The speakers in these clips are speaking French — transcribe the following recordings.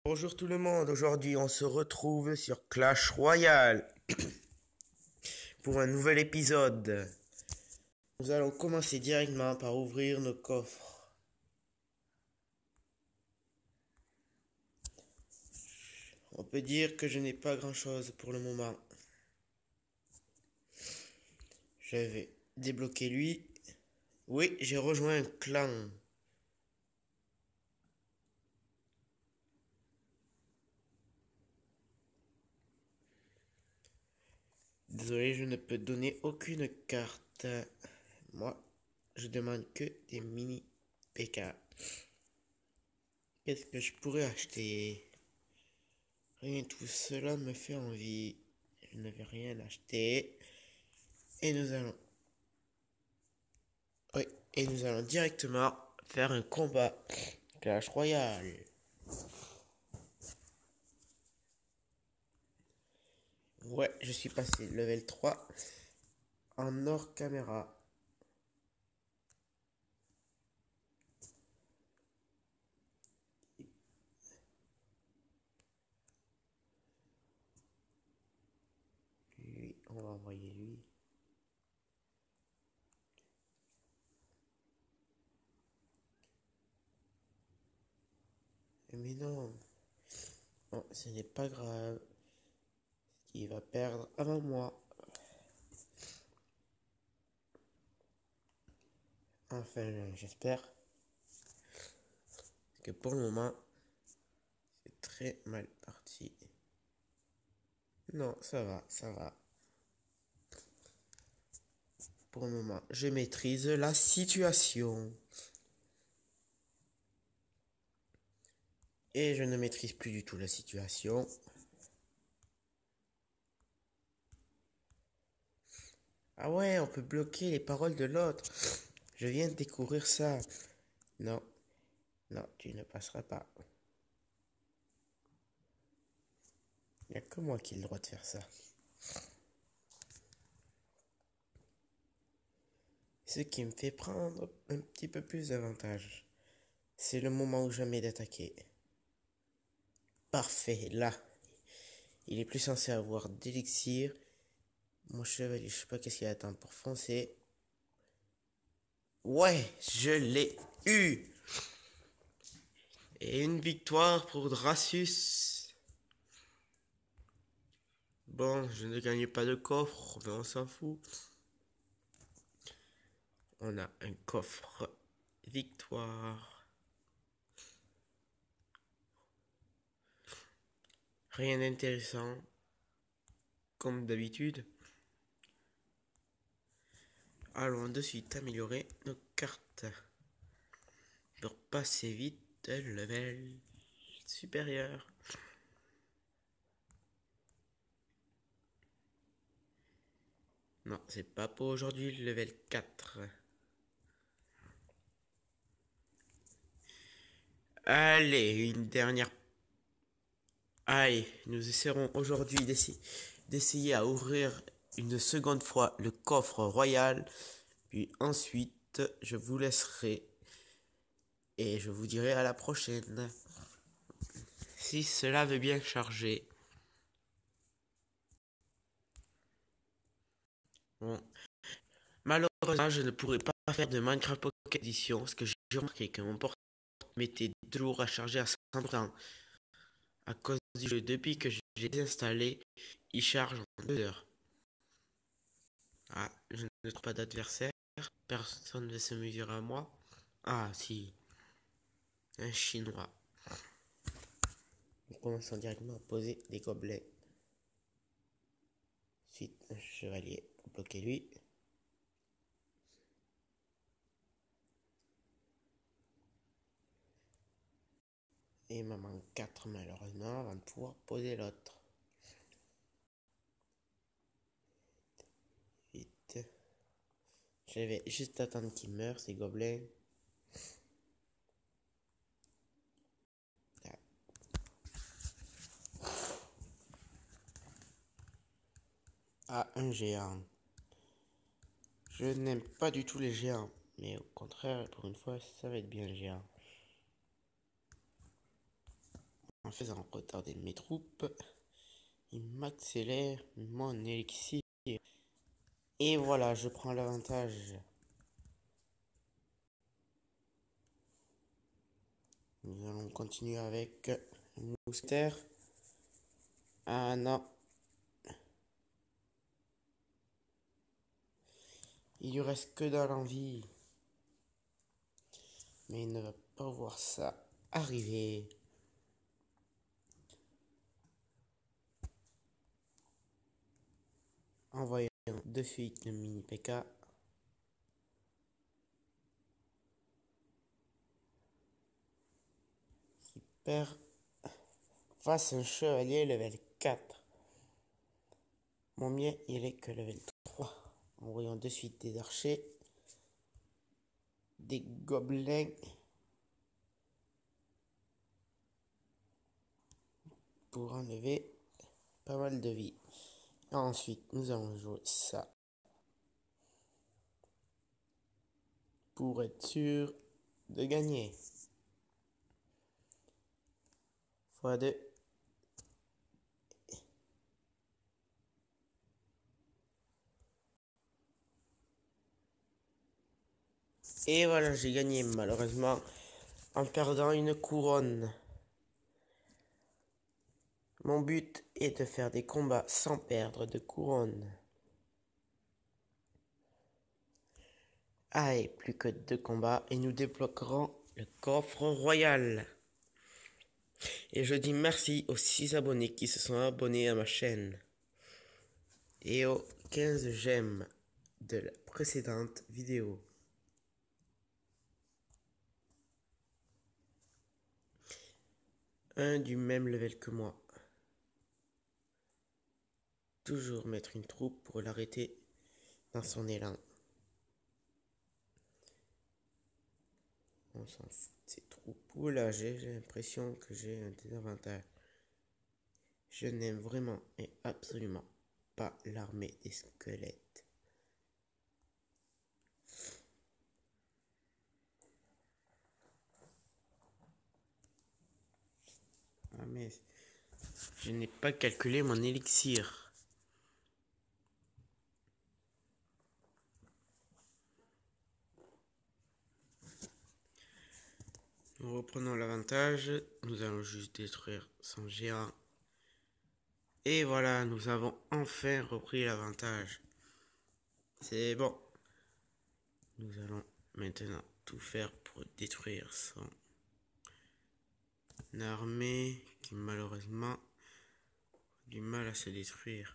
Bonjour tout le monde, aujourd'hui on se retrouve sur Clash Royale pour un nouvel épisode. Nous allons commencer directement par ouvrir nos coffres. On peut dire que je n'ai pas grand chose pour le moment. Je vais débloquer lui. Oui, j'ai rejoint un clan. Désolé, je ne peux donner aucune carte. Moi, je demande que des mini PK. Qu'est-ce que je pourrais acheter? Rien de tout cela me fait envie. Je ne vais rien acheter. Et nous allons... Oui, et nous allons directement faire un combat Clash Royale. Ouais, je suis passé level 3 en hors caméra. Lui, on va envoyer lui. Mais non, non, ce n'est pas grave. Il va perdre avant moi. Enfin, j'espère que pour le moment, c'est très mal parti. Non, ça va, ça va. Pour le moment, je maîtrise la situation. Et je ne maîtrise plus du tout la situation. Ah ouais, on peut bloquer les paroles de l'autre. Je viens de découvrir ça. Non, non, tu ne passeras pas. Il n'y a que moi qui ai le droit de faire ça. Ce qui me fait prendre un petit peu plus d'avantage. C'est le moment où jamais d'attaquer. Parfait, là. Il est plus censé avoir d'élixir. Mon chevalier, je sais pas qu'est-ce qu'il attend pour foncer. Ouais, je l'ai eu. Et une victoire pour Drasus. Bon, je ne gagne pas de coffre, mais on s'en fout. On a un coffre victoire. Rien d'intéressant. Comme d'habitude. Allons de suite améliorer nos cartes. Pour passer vite le level supérieur. Non, c'est pas pour aujourd'hui le level 4. Allez, une dernière. Allez, nous essaierons aujourd'hui d'essayer à ouvrir une seconde fois le coffre royal. Puis ensuite, je vous laisserai et je vous dirai à la prochaine. Si cela veut bien charger. Bon. Malheureusement, je ne pourrai pas faire de Minecraft Pocket Edition parce que j'ai remarqué que mon portable mettait 2 jours à charger à 100%. À cause du jeu, depuis que j'ai désinstallé, il charge en 2 heures. Ah, je ne trouve pas d'adversaire. Personne ne se mesure à moi. Ah, si, un chinois. Nous commençons directement à poser des gobelets. Ensuite, un chevalier pour bloquer lui. Et il me manque 4 malheureusement avant de pouvoir poser l'autre. Vite. Je vais juste attendre qu'il meure, ces gobelins. Ah, un géant. Je n'aime pas du tout les géants. Mais au contraire, pour une fois, ça va être bien le géant. faisant retarder mes troupes, il m'accélère mon élixir. Et voilà, je prends l'avantage. Nous allons continuer avec un mousquetaire. Ah non. Il lui reste que dans l'envie. Mais il ne va pas voir ça arriver. Envoyons de suite le mini PK. Qui perd face à un chevalier level 4. Mon mien, il est que level 3. Envoyons de suite des archers. Des gobelins. Pour enlever pas mal de vie. Ensuite, nous allons jouer ça. Pour être sûr de gagner. x2. Et voilà, j'ai gagné malheureusement en perdant une couronne. Mon but est de faire des combats sans perdre de couronne. Ah, et plus que 2 combats et nous débloquerons le coffre royal. Et je dis merci aux 6 abonnés qui se sont abonnés à ma chaîne. Et aux 15 j'aime de la précédente vidéo. Un du même level que moi. Toujours mettre une troupe pour l'arrêter dans son élan. On s'en fout de ces troupes. Oula, j'ai l'impression que j'ai un désavantage. Je n'aime vraiment et absolument pas l'armée des squelettes. Ah mais je n'ai pas calculé mon élixir. Nous reprenons l'avantage. Nous allons juste détruire son géant. Et voilà, nous avons enfin repris l'avantage. C'est bon. Nous allons maintenant tout faire pour détruire son armée qui malheureusement a du mal à se détruire.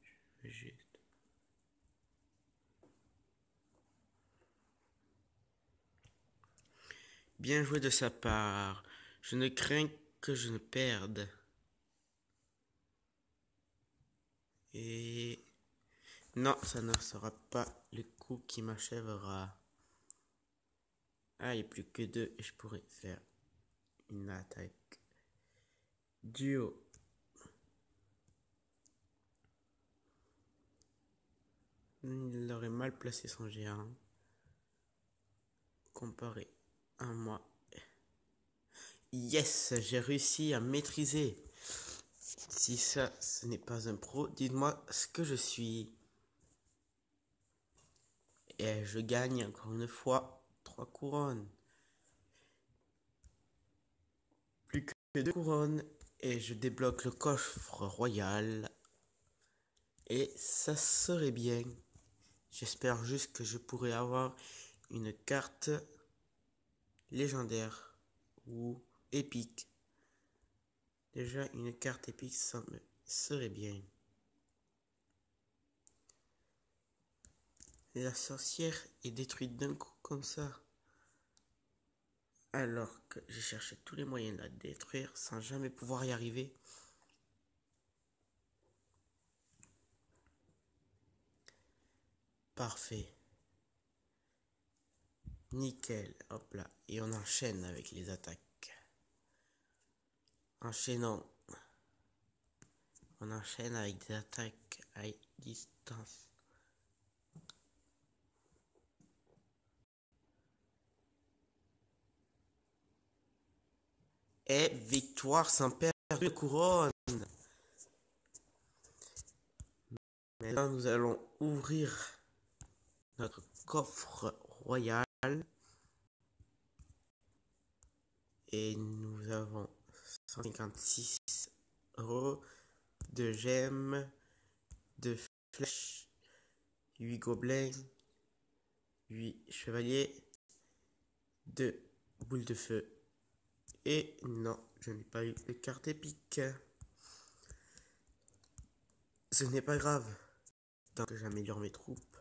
Je vais juste... Bien joué de sa part. Je ne crains que je ne perde. Et... non, ça ne sera pas le coup qui m'achèvera. Ah, il n'y a plus que 2 et je pourrais faire une attaque duo. Il aurait mal placé son géant. Comparé à moi. Yes, j'ai réussi à maîtriser. Si ça, ce n'est pas un pro, dites-moi ce que je suis. Et je gagne encore une fois 3 couronnes. Plus que 2 couronnes. Et je débloque le coffre royal. Et ça serait bien. J'espère juste que je pourrai avoir une carte légendaire ou épique. Déjà, une carte épique, ça me serait bien. La sorcière est détruite d'un coup comme ça. Alors que j'ai cherché tous les moyens de la détruire sans jamais pouvoir y arriver. Parfait. Nickel. Hop là. Et on enchaîne avec les attaques. Enchaînons. On enchaîne avec des attaques à distance. Et victoire sans perdre de couronne. Maintenant, nous allons ouvrir notre coffre royal. Et nous avons 156 euros de gemmes, de flèches, 8 gobelins, 8 chevaliers, 2 boules de feu. Et non, je n'ai pas eu de carte épique. Ce n'est pas grave, tant que j'améliore mes troupes.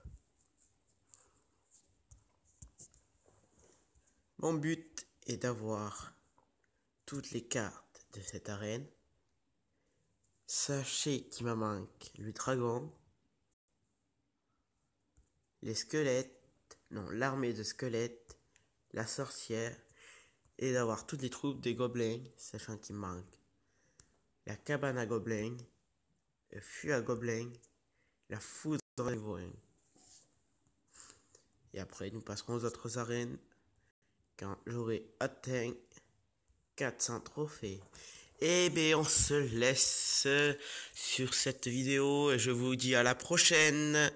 Mon but est d'avoir toutes les cartes de cette arène. Sachez qu'il me manque le dragon, les squelettes, non, l'armée de squelettes, la sorcière, et d'avoir toutes les troupes des gobelins, sachant qu'il me manque la cabane à gobelins, le fût à gobelins, la foudre des voyants. Et après, nous passerons aux autres arènes quand j'aurai atteint 400 trophées. Et bien, on se laisse sur cette vidéo et je vous dis à la prochaine.